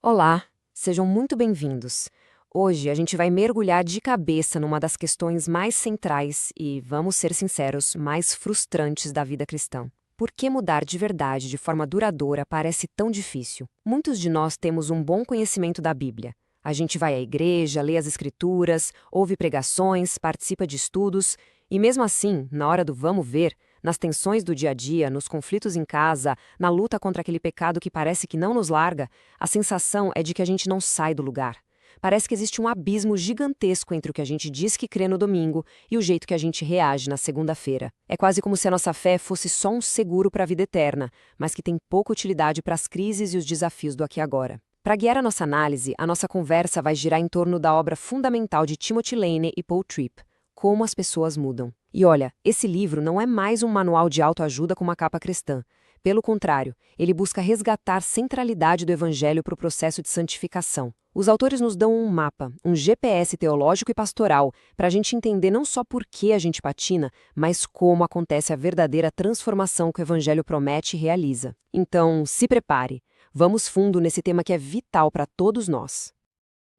Olá, sejam muito bem-vindos. Hoje a gente vai mergulhar de cabeça numa das questões mais centrais e, vamos ser sinceros, mais frustrantes da vida cristã. Por que mudar de verdade de forma duradoura parece tão difícil? Muitos de nós temos um bom conhecimento da Bíblia. A gente vai à igreja, lê as Escrituras, ouve pregações, participa de estudos, e mesmo assim, na hora do vamos ver, nas tensões do dia a dia, nos conflitos em casa, na luta contra aquele pecado que parece que não nos larga, a sensação é de que a gente não sai do lugar. Parece que existe um abismo gigantesco entre o que a gente diz que crê no domingo e o jeito que a gente reage na segunda-feira. É quase como se a nossa fé fosse só um seguro para a vida eterna, mas que tem pouca utilidade para as crises e os desafios do aqui e agora. Para guiar a nossa análise, a nossa conversa vai girar em torno da obra fundamental de Timothy Lane e Paul Tripp, Como as Pessoas Mudam. E olha, esse livro não é mais um manual de autoajuda com uma capa cristã. Pelo contrário, ele busca resgatar a centralidade do Evangelho para o processo de santificação. Os autores nos dão um mapa, um GPS teológico e pastoral, para a gente entender não só por que a gente patina, mas como acontece a verdadeira transformação que o Evangelho promete e realiza. Então, se prepare. Vamos fundo nesse tema que é vital para todos nós.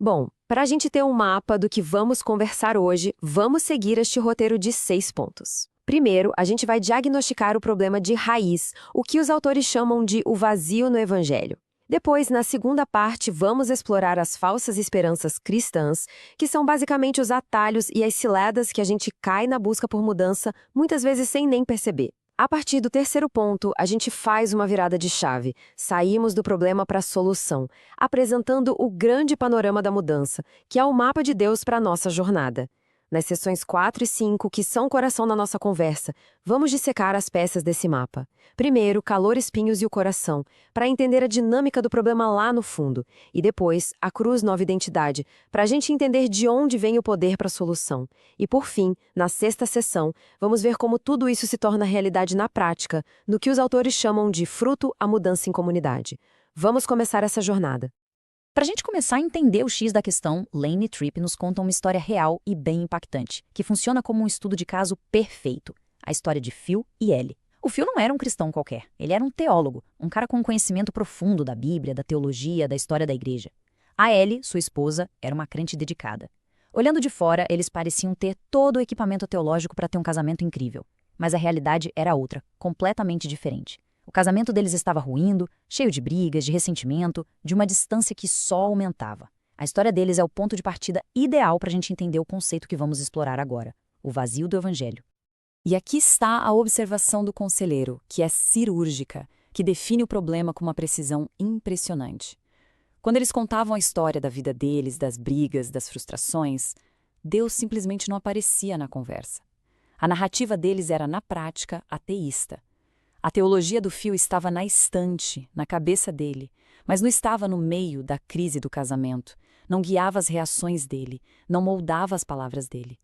Bom, para a gente ter um mapa do que vamos conversar hoje, vamos seguir este roteiro de 6 pontos. Primeiro, a gente vai diagnosticar o problema de raiz, o que os autores chamam de o vazio no Evangelho. Depois, na segunda parte, vamos explorar as falsas esperanças cristãs, que são basicamente os atalhos e as ciladas que a gente cai na busca por mudança, muitas vezes sem nem perceber. A partir do terceiro ponto, a gente faz uma virada de chave. Saímos do problema para a solução, apresentando o grande panorama da mudança, que é o mapa de Deus para a nossa jornada. Nas sessões 4 e 5, que são o coração da nossa conversa, vamos dissecar as peças desse mapa. Primeiro, calor, espinhos e o coração, para entender a dinâmica do problema lá no fundo. E depois, a cruz, nova identidade, para a gente entender de onde vem o poder para a solução. E por fim, na sexta sessão, vamos ver como tudo isso se torna realidade na prática, no que os autores chamam de fruto à mudança em comunidade. Vamos começar essa jornada. Para a gente começar a entender o X da questão, Lane e Tripp nos contam uma história real e bem impactante, que funciona como um estudo de caso perfeito. A história de Phil e Ellie. O Phil não era um cristão qualquer, ele era um teólogo, um cara com um conhecimento profundo da Bíblia, da teologia, da história da igreja. A Ellie, sua esposa, era uma crente dedicada. Olhando de fora, eles pareciam ter todo o equipamento teológico para ter um casamento incrível. Mas a realidade era outra, completamente diferente. O casamento deles estava ruindo, cheio de brigas, de ressentimento, de uma distância que só aumentava. A história deles é o ponto de partida ideal para a gente entender o conceito que vamos explorar agora, o vazio do Evangelho. E aqui está a observação do conselheiro, que é cirúrgica, que define o problema com uma precisão impressionante. Quando eles contavam a história da vida deles, das brigas, das frustrações, Deus simplesmente não aparecia na conversa. A narrativa deles era, na prática, ateísta. A teologia do Phil estava na estante, na cabeça dele, mas não estava no meio da crise do casamento, não guiava as reações dele, não moldava as palavras dele.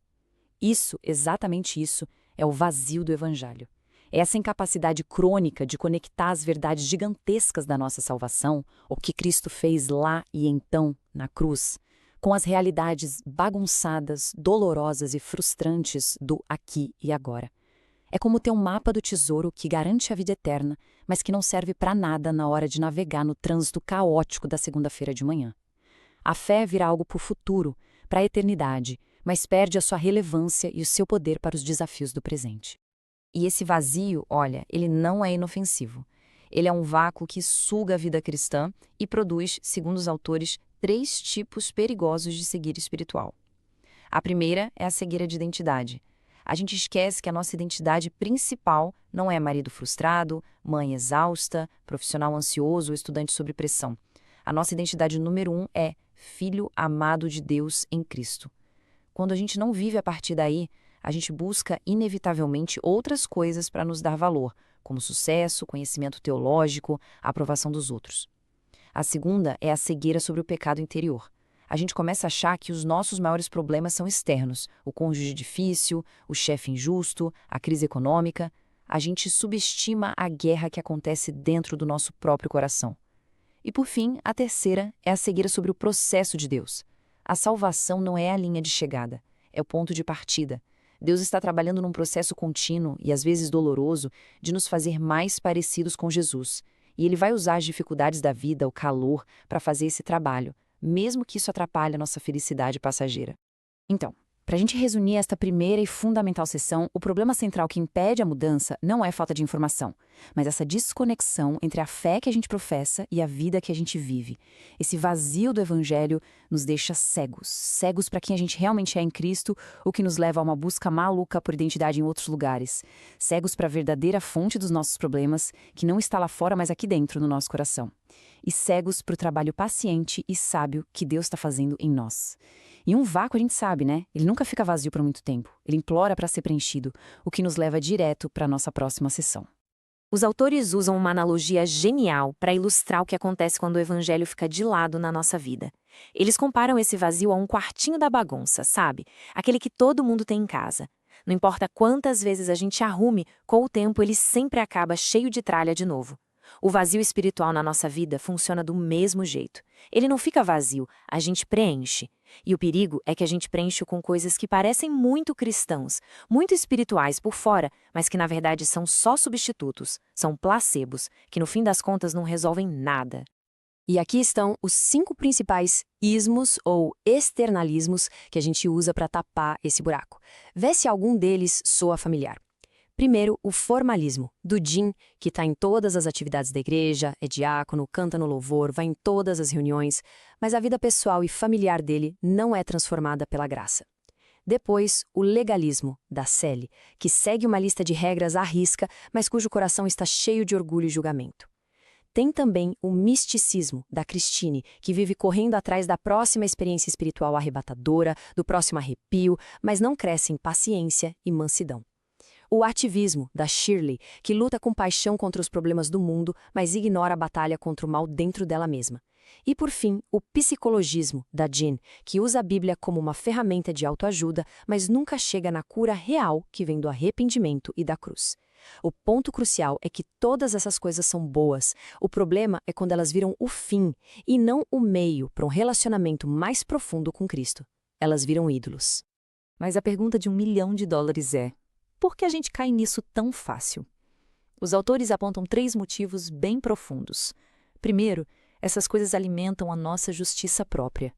Isso, exatamente isso, é o vazio do Evangelho. É essa incapacidade crônica de conectar as verdades gigantescas da nossa salvação, o que Cristo fez lá e então, na cruz, com as realidades bagunçadas, dolorosas e frustrantes do aqui e agora. É como ter um mapa do tesouro que garante a vida eterna, mas que não serve para nada na hora de navegar no trânsito caótico da segunda-feira de manhã. A fé vira algo para o futuro, para a eternidade, mas perde a sua relevância e o seu poder para os desafios do presente. E esse vazio, olha, ele não é inofensivo. Ele é um vácuo que suga a vida cristã e produz, segundo os autores, 3 tipos perigosos de cegueira espiritual. A primeira é a cegueira de identidade. A gente esquece que a nossa identidade principal não é marido frustrado, mãe exausta, profissional ansioso ou estudante sob pressão. A nossa identidade número 1 é filho amado de Deus em Cristo. Quando a gente não vive a partir daí, a gente busca inevitavelmente outras coisas para nos dar valor, como sucesso, conhecimento teológico, a aprovação dos outros. A segunda é a cegueira sobre o pecado interior. A gente começa a achar que os nossos maiores problemas são externos, o cônjuge difícil, o chefe injusto, a crise econômica. A gente subestima a guerra que acontece dentro do nosso próprio coração. E por fim, a terceira é a cegueira sobre o processo de Deus. A salvação não é a linha de chegada, é o ponto de partida. Deus está trabalhando num processo contínuo e às vezes doloroso de nos fazer mais parecidos com Jesus. E ele vai usar as dificuldades da vida, o calor, para fazer esse trabalho, mesmo que isso atrapalhe a nossa felicidade passageira. Então, para a gente resumir esta primeira e fundamental sessão, o problema central que impede a mudança não é falta de informação, mas essa desconexão entre a fé que a gente professa e a vida que a gente vive. Esse vazio do evangelho nos deixa cegos, cegos para quem a gente realmente é em Cristo, o que nos leva a uma busca maluca por identidade em outros lugares, cegos para a verdadeira fonte dos nossos problemas, que não está lá fora, mas aqui dentro, no nosso coração. E cegos para o trabalho paciente e sábio que Deus está fazendo em nós. E um vácuo a gente sabe, né? Ele nunca fica vazio por muito tempo. Ele implora para ser preenchido, o que nos leva direto para a nossa próxima sessão. Os autores usam uma analogia genial para ilustrar o que acontece quando o evangelho fica de lado na nossa vida. Eles comparam esse vazio a um quartinho da bagunça, sabe? Aquele que todo mundo tem em casa. Não importa quantas vezes a gente arrume, com o tempo ele sempre acaba cheio de tralha de novo. O vazio espiritual na nossa vida funciona do mesmo jeito. Ele não fica vazio, a gente preenche. E o perigo é que a gente preenche com coisas que parecem muito cristãos, muito espirituais por fora, mas que na verdade são só substitutos, são placebos, que no fim das contas não resolvem nada. E aqui estão os 5 principais ismos ou externalismos que a gente usa para tapar esse buraco. Vê se algum deles soa familiar. Primeiro, o formalismo, do Jim, que está em todas as atividades da igreja, é diácono, canta no louvor, vai em todas as reuniões, mas a vida pessoal e familiar dele não é transformada pela graça. Depois, o legalismo, da Sally, que segue uma lista de regras à risca, mas cujo coração está cheio de orgulho e julgamento. Tem também o misticismo, da Christine, que vive correndo atrás da próxima experiência espiritual arrebatadora, do próximo arrepio, mas não cresce em paciência e mansidão. O ativismo, da Shirley, que luta com paixão contra os problemas do mundo, mas ignora a batalha contra o mal dentro dela mesma. E, por fim, o psicologismo, da Jean, que usa a Bíblia como uma ferramenta de autoajuda, mas nunca chega na cura real que vem do arrependimento e da cruz. O ponto crucial é que todas essas coisas são boas. O problema é quando elas viram o fim, e não o meio para um relacionamento mais profundo com Cristo. Elas viram ídolos. Mas a pergunta de $1 milhão é: por que a gente cai nisso tão fácil? Os autores apontam 3 motivos bem profundos. Primeiro, essas coisas alimentam a nossa justiça própria.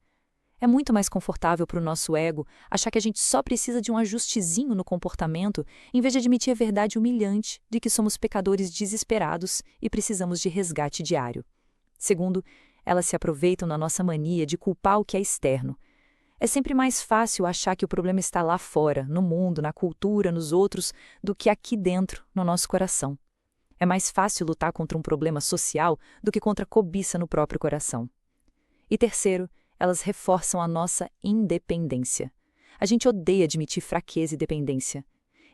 É muito mais confortável para o nosso ego achar que a gente só precisa de um ajustezinho no comportamento, em vez de admitir a verdade humilhante de que somos pecadores desesperados e precisamos de resgate diário. Segundo, elas se aproveitam da nossa mania de culpar o que é externo. É sempre mais fácil achar que o problema está lá fora, no mundo, na cultura, nos outros, do que aqui dentro, no nosso coração. É mais fácil lutar contra um problema social do que contra a cobiça no próprio coração. E terceiro, elas reforçam a nossa independência. A gente odeia admitir fraqueza e dependência.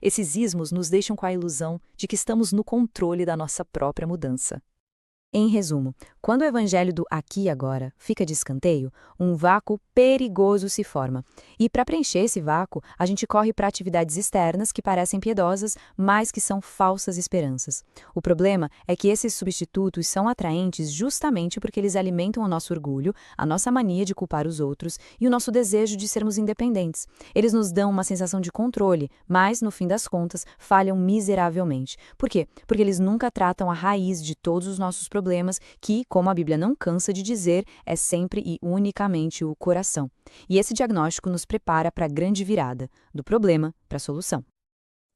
Esses ismos nos deixam com a ilusão de que estamos no controle da nossa própria mudança. Em resumo, quando o evangelho do aqui e agora fica de escanteio, um vácuo perigoso se forma. E para preencher esse vácuo, a gente corre para atividades externas que parecem piedosas, mas que são falsas esperanças. O problema é que esses substitutos são atraentes justamente porque eles alimentam o nosso orgulho, a nossa mania de culpar os outros e o nosso desejo de sermos independentes. Eles nos dão uma sensação de controle, mas, no fim das contas, falham miseravelmente. Por quê? Porque eles nunca tratam a raiz de todos os nossos problemas, que, como a Bíblia não cansa de dizer, é sempre e unicamente o coração. E esse diagnóstico nos prepara para a grande virada, do problema para a solução.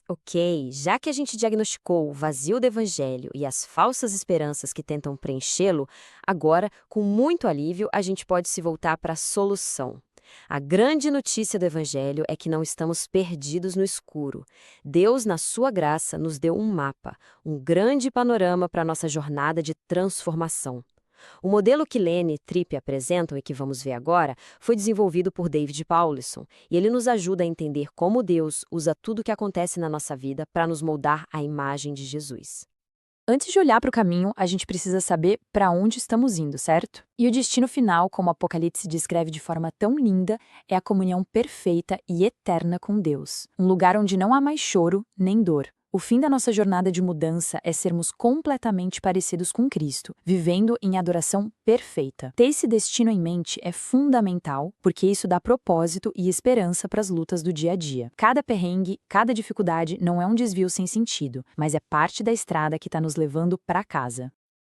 Ok, já que a gente diagnosticou o vazio do evangelho e as falsas esperanças que tentam preenchê-lo, agora, com muito alívio, a gente pode se voltar para a solução. A grande notícia do evangelho é que não estamos perdidos no escuro. Deus, na sua graça, nos deu um mapa, um grande panorama para a nossa jornada de transformação. O modelo que Lene e Tripp apresentam e que vamos ver agora foi desenvolvido por David Powlison, e ele nos ajuda a entender como Deus usa tudo o que acontece na nossa vida para nos moldar à imagem de Jesus. Antes de olhar para o caminho, a gente precisa saber para onde estamos indo, certo? E o destino final, como o Apocalipse descreve de forma tão linda, é a comunhão perfeita e eterna com Deus. Um lugar onde não há mais choro nem dor. O fim da nossa jornada de mudança é sermos completamente parecidos com Cristo, vivendo em adoração perfeita. Ter esse destino em mente é fundamental, porque isso dá propósito e esperança para as lutas do dia a dia. Cada perrengue, cada dificuldade não é um desvio sem sentido, mas é parte da estrada que está nos levando para casa.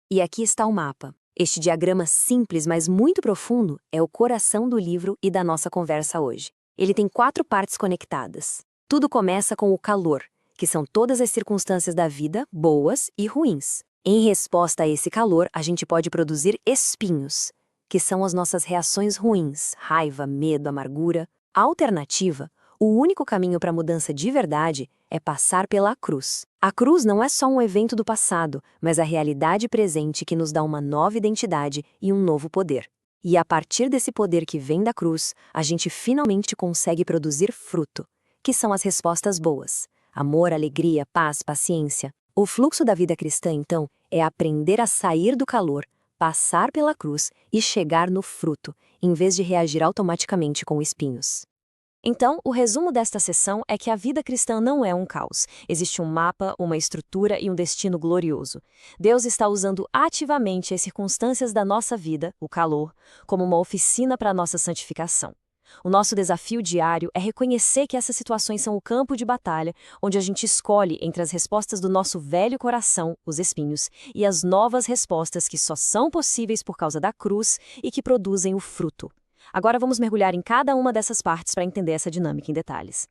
E aqui está o mapa. Este diagrama simples, mas muito profundo, é o coração do livro e da nossa conversa hoje. Ele tem 4 partes conectadas. Tudo começa com o calor, que são todas as circunstâncias da vida, boas e ruins. Em resposta a esse calor, a gente pode produzir espinhos, que são as nossas reações ruins, raiva, medo, amargura. A alternativa, o único caminho para a mudança de verdade, é passar pela cruz. A cruz não é só um evento do passado, mas a realidade presente que nos dá uma nova identidade e um novo poder. E a partir desse poder que vem da cruz, a gente finalmente consegue produzir fruto, que são as respostas boas: amor, alegria, paz, paciência. O fluxo da vida cristã, então, é aprender a sair do calor, passar pela cruz e chegar no fruto, em vez de reagir automaticamente com espinhos. Então, o resumo desta sessão é que a vida cristã não é um caos. Existe um mapa, uma estrutura e um destino glorioso. Deus está usando ativamente as circunstâncias da nossa vida, o calor, como uma oficina para a nossa santificação. O nosso desafio diário é reconhecer que essas situações são o campo de batalha, onde a gente escolhe entre as respostas do nosso velho coração, os espinhos, e as novas respostas que só são possíveis por causa da cruz e que produzem o fruto. Agora vamos mergulhar em cada uma dessas partes para entender essa dinâmica em detalhes.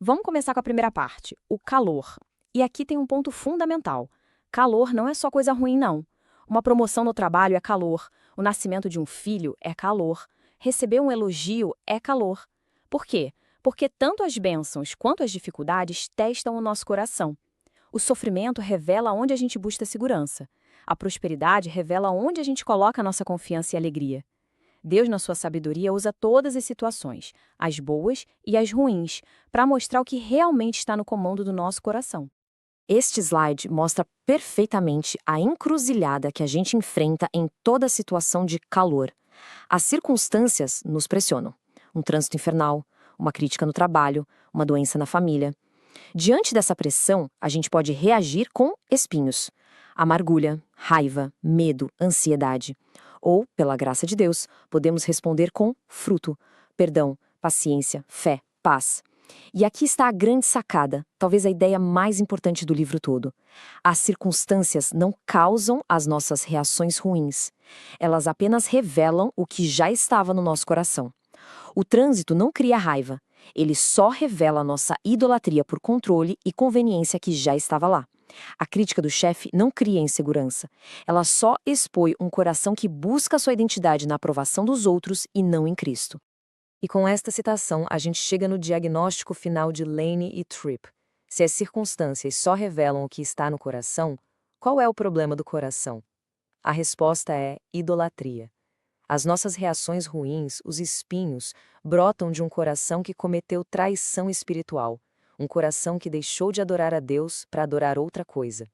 Vamos começar com a primeira parte, o calor. E aqui tem um ponto fundamental. Calor não é só coisa ruim, não. Uma promoção no trabalho é calor, o nascimento de um filho é calor, receber um elogio é calor. Por quê? Porque tanto as bênçãos quanto as dificuldades testam o nosso coração. O sofrimento revela onde a gente busca segurança. A prosperidade revela onde a gente coloca a nossa confiança e alegria. Deus, na sua sabedoria, usa todas as situações, as boas e as ruins, para mostrar o que realmente está no comando do nosso coração. Este slide mostra perfeitamente a encruzilhada que a gente enfrenta em toda situação de calor. As circunstâncias nos pressionam. Um trânsito infernal, uma crítica no trabalho, uma doença na família. Diante dessa pressão, a gente pode reagir com espinhos. Amargura, raiva, medo, ansiedade. Ou, pela graça de Deus, podemos responder com fruto, perdão, paciência, fé, paz. E aqui está a grande sacada, talvez a ideia mais importante do livro todo. As circunstâncias não causam as nossas reações ruins. Elas apenas revelam o que já estava no nosso coração. O trânsito não cria raiva. Ele só revela a nossa idolatria por controle e conveniência que já estava lá. A crítica do chefe não cria insegurança. Ela só expõe um coração que busca sua identidade na aprovação dos outros e não em Cristo. E com esta citação, a gente chega no diagnóstico final de Lane e Tripp. Se as circunstâncias só revelam o que está no coração, qual é o problema do coração? A resposta é idolatria. As nossas reações ruins, os espinhos, brotam de um coração que cometeu traição espiritual, um coração que deixou de adorar a Deus para adorar outra coisa.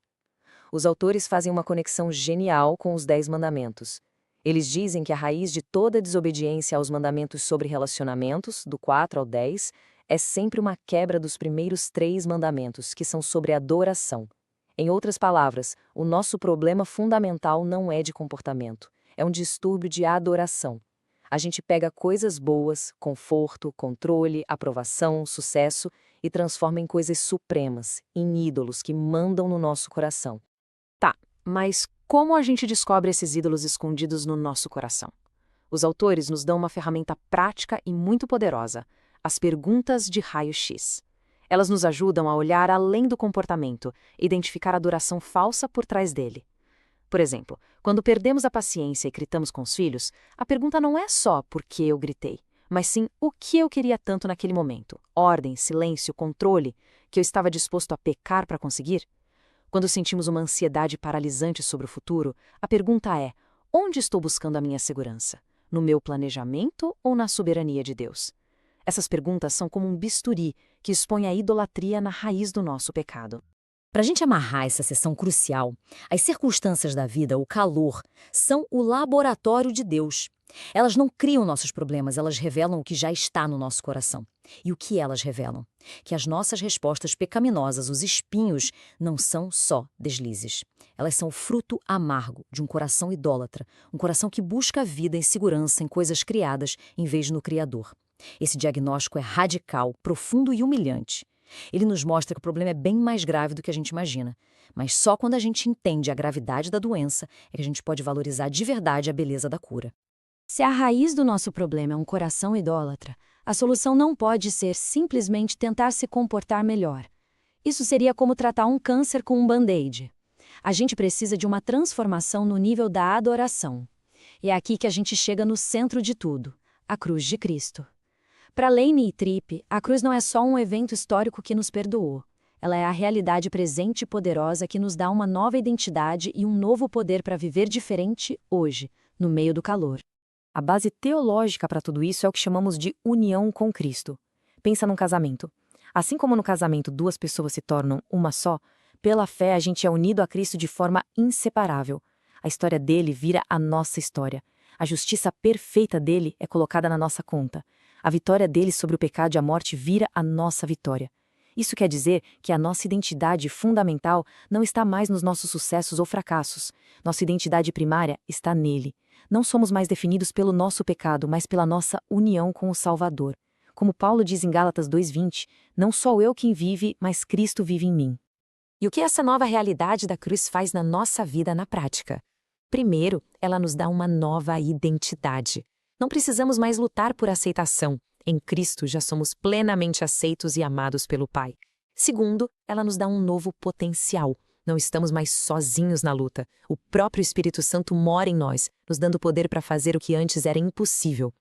Os autores fazem uma conexão genial com os 10 mandamentos. Eles dizem que a raiz de toda desobediência aos mandamentos sobre relacionamentos, do 4 ao 10, é sempre uma quebra dos primeiros 3 mandamentos, que são sobre adoração. Em outras palavras, o nosso problema fundamental não é de comportamento, é um distúrbio de adoração. A gente pega coisas boas, conforto, controle, aprovação, sucesso, e transforma em coisas supremas, em ídolos que mandam no nosso coração. Tá, mas como a gente descobre esses ídolos escondidos no nosso coração? Os autores nos dão uma ferramenta prática e muito poderosa, as perguntas de raio-x. Elas nos ajudam a olhar além do comportamento, identificar a adoração falsa por trás dele. Por exemplo, quando perdemos a paciência e gritamos com os filhos, a pergunta não é só por que eu gritei, mas sim o que eu queria tanto naquele momento. Ordem, silêncio, controle, que eu estava disposto a pecar para conseguir? Quando sentimos uma ansiedade paralisante sobre o futuro, a pergunta é: onde estou buscando a minha segurança? No meu planejamento ou na soberania de Deus? Essas perguntas são como um bisturi que expõe a idolatria na raiz do nosso pecado. Para a gente amarrar essa sessão crucial, as circunstâncias da vida, o calor, são o laboratório de Deus. Elas não criam nossos problemas, elas revelam o que já está no nosso coração. E o que elas revelam? Que as nossas respostas pecaminosas, os espinhos, não são só deslizes. Elas são o fruto amargo de um coração idólatra, um coração que busca a vida em segurança em coisas criadas em vez no Criador. Esse diagnóstico é radical, profundo e humilhante. Ele nos mostra que o problema é bem mais grave do que a gente imagina. Mas só quando a gente entende a gravidade da doença é que a gente pode valorizar de verdade a beleza da cura. Se a raiz do nosso problema é um coração idólatra, a solução não pode ser simplesmente tentar se comportar melhor. Isso seria como tratar um câncer com um band-aid. A gente precisa de uma transformação no nível da adoração. E é aqui que a gente chega no centro de tudo, a cruz de Cristo. Para Lane e Tripp, a cruz não é só um evento histórico que nos perdoou. Ela é a realidade presente e poderosa que nos dá uma nova identidade e um novo poder para viver diferente hoje, no meio do calor. A base teológica para tudo isso é o que chamamos de união com Cristo. Pensa num casamento. Assim como no casamento duas pessoas se tornam uma só, pela fé a gente é unido a Cristo de forma inseparável. A história dele vira a nossa história. A justiça perfeita dele é colocada na nossa conta. A vitória dele sobre o pecado e a morte vira a nossa vitória. Isso quer dizer que a nossa identidade fundamental não está mais nos nossos sucessos ou fracassos. Nossa identidade primária está nele. Não somos mais definidos pelo nosso pecado, mas pela nossa união com o Salvador. Como Paulo diz em Gálatas 2:20, não sou eu quem vive, mas Cristo vive em mim. E o que essa nova realidade da cruz faz na nossa vida na prática? Primeiro, ela nos dá uma nova identidade. Não precisamos mais lutar por aceitação. Em Cristo já somos plenamente aceitos e amados pelo Pai. Segundo, ela nos dá um novo potencial. Não estamos mais sozinhos na luta. O próprio Espírito Santo mora em nós, nos dando poder para fazer o que antes era impossível.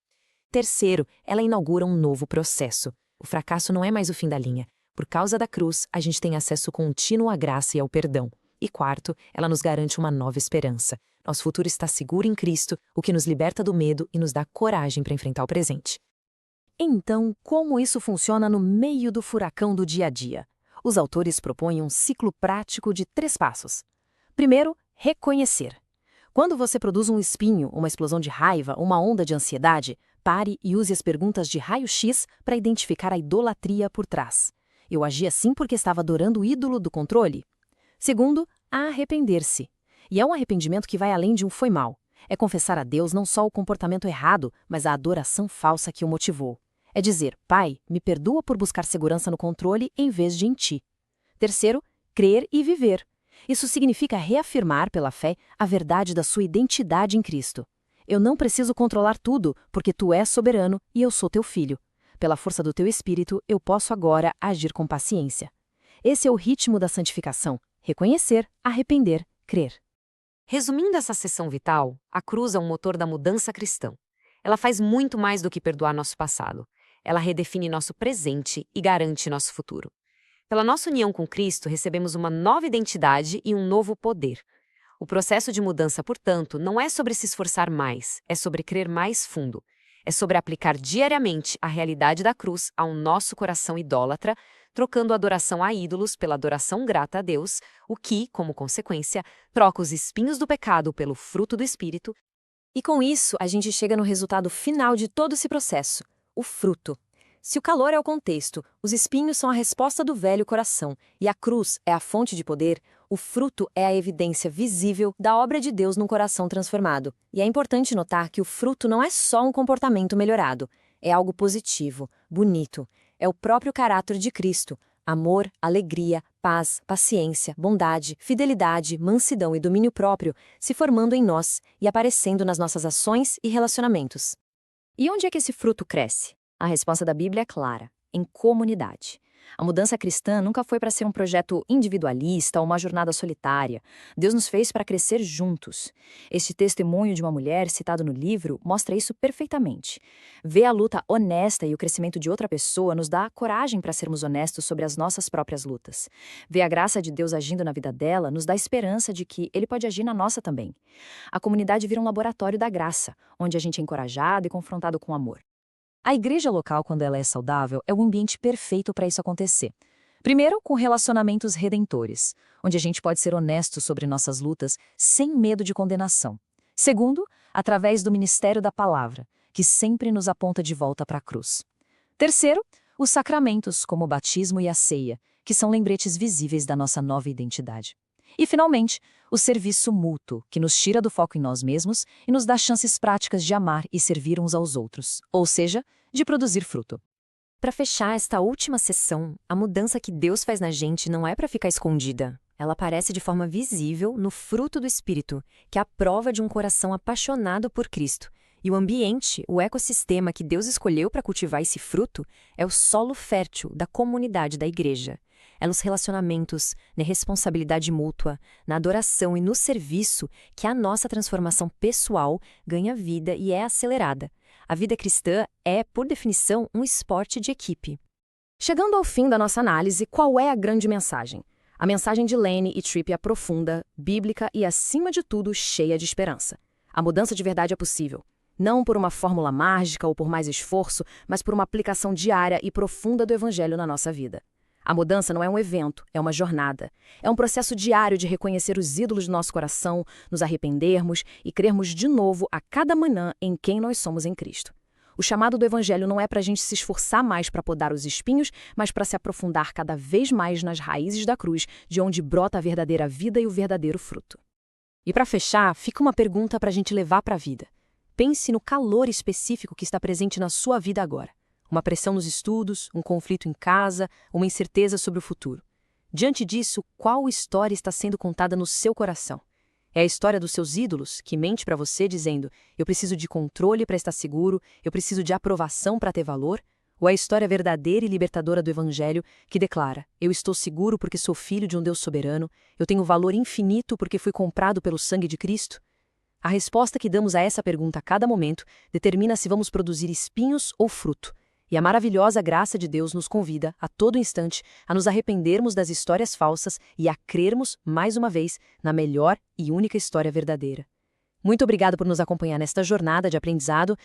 Terceiro, ela inaugura um novo processo. O fracasso não é mais o fim da linha. Por causa da cruz, a gente tem acesso contínuo à graça e ao perdão. E quarto, ela nos garante uma nova esperança. Nosso futuro está seguro em Cristo, o que nos liberta do medo e nos dá coragem para enfrentar o presente. Então, como isso funciona no meio do furacão do dia a dia? Os autores propõem um ciclo prático de 3 passos. Primeiro, reconhecer. Quando você produz um espinho, uma explosão de raiva, uma onda de ansiedade, pare e use as perguntas de raio-x para identificar a idolatria por trás. Eu agi assim porque estava adorando o ídolo do controle? Segundo, arrepender-se. E é um arrependimento que vai além de um foi mal. É confessar a Deus não só o comportamento errado, mas a adoração falsa que o motivou. É dizer, Pai, me perdoa por buscar segurança no controle em vez de em Ti. Terceiro, crer e viver. Isso significa reafirmar pela fé a verdade da sua identidade em Cristo. Eu não preciso controlar tudo, porque Tu és soberano e eu sou Teu filho. Pela força do Teu Espírito, eu posso agora agir com paciência. Esse é o ritmo da santificação. Reconhecer, arrepender, crer. Resumindo essa sessão vital, a cruz é um motor da mudança cristã. Ela faz muito mais do que perdoar nosso passado. Ela redefine nosso presente e garante nosso futuro. Pela nossa união com Cristo, recebemos uma nova identidade e um novo poder. O processo de mudança, portanto, não é sobre se esforçar mais, é sobre crer mais fundo. É sobre aplicar diariamente a realidade da cruz ao nosso coração idólatra, trocando a adoração a ídolos pela adoração grata a Deus, o que, como consequência, troca os espinhos do pecado pelo fruto do Espírito. E com isso, a gente chega no resultado final de todo esse processo, o fruto. Se o calor é o contexto, os espinhos são a resposta do velho coração e a cruz é a fonte de poder, o fruto é a evidência visível da obra de Deus num coração transformado. E é importante notar que o fruto não é só um comportamento melhorado, é algo positivo, bonito. É o próprio caráter de Cristo. Amor, alegria, paz, paciência, bondade, fidelidade, mansidão e domínio próprio se formando em nós e aparecendo nas nossas ações e relacionamentos. E onde é que esse fruto cresce? A resposta da Bíblia é clara: em comunidade. A mudança cristã nunca foi para ser um projeto individualista ou uma jornada solitária. Deus nos fez para crescer juntos. Este testemunho de uma mulher citado no livro mostra isso perfeitamente. Ver a luta honesta e o crescimento de outra pessoa nos dá coragem para sermos honestos sobre as nossas próprias lutas. Ver a graça de Deus agindo na vida dela nos dá esperança de que Ele pode agir na nossa também. A comunidade vira um laboratório da graça, onde a gente é encorajado e confrontado com amor. A igreja local, quando ela é saudável, é o ambiente perfeito para isso acontecer. Primeiro, com relacionamentos redentores, onde a gente pode ser honesto sobre nossas lutas sem medo de condenação. Segundo, através do ministério da palavra, que sempre nos aponta de volta para a cruz. Terceiro, os sacramentos, como o batismo e a ceia, que são lembretes visíveis da nossa nova identidade. E, finalmente, o serviço mútuo, que nos tira do foco em nós mesmos e nos dá chances práticas de amar e servir uns aos outros, ou seja, de produzir fruto. Para fechar esta última sessão, a mudança que Deus faz na gente não é para ficar escondida. Ela aparece de forma visível no fruto do Espírito, que é a prova de um coração apaixonado por Cristo. E o ambiente, o ecossistema que Deus escolheu para cultivar esse fruto, é o solo fértil da comunidade da igreja. É nos relacionamentos, na responsabilidade mútua, na adoração e no serviço que a nossa transformação pessoal ganha vida e é acelerada. A vida cristã é, por definição, um esporte de equipe. Chegando ao fim da nossa análise, qual é a grande mensagem? A mensagem de Lane e Tripp é profunda, bíblica e, acima de tudo, cheia de esperança. A mudança de verdade é possível. Não por uma fórmula mágica ou por mais esforço, mas por uma aplicação diária e profunda do Evangelho na nossa vida. A mudança não é um evento, é uma jornada. É um processo diário de reconhecer os ídolos do nosso coração, nos arrependermos e crermos de novo a cada manhã em quem nós somos em Cristo. O chamado do Evangelho não é para a gente se esforçar mais para podar os espinhos, mas para se aprofundar cada vez mais nas raízes da cruz, de onde brota a verdadeira vida e o verdadeiro fruto. E para fechar, fica uma pergunta para a gente levar para a vida. Pense no calor específico que está presente na sua vida agora. Uma pressão nos estudos, um conflito em casa, uma incerteza sobre o futuro. Diante disso, qual história está sendo contada no seu coração? É a história dos seus ídolos, que mente para você dizendo: eu preciso de controle para estar seguro, eu preciso de aprovação para ter valor? Ou é a história verdadeira e libertadora do Evangelho, que declara: eu estou seguro porque sou filho de um Deus soberano, eu tenho valor infinito porque fui comprado pelo sangue de Cristo? A resposta que damos a essa pergunta a cada momento determina se vamos produzir espinhos ou fruto. E a maravilhosa graça de Deus nos convida, a todo instante, a nos arrependermos das histórias falsas e a crermos, mais uma vez, na melhor e única história verdadeira. Muito obrigado por nos acompanhar nesta jornada de aprendizado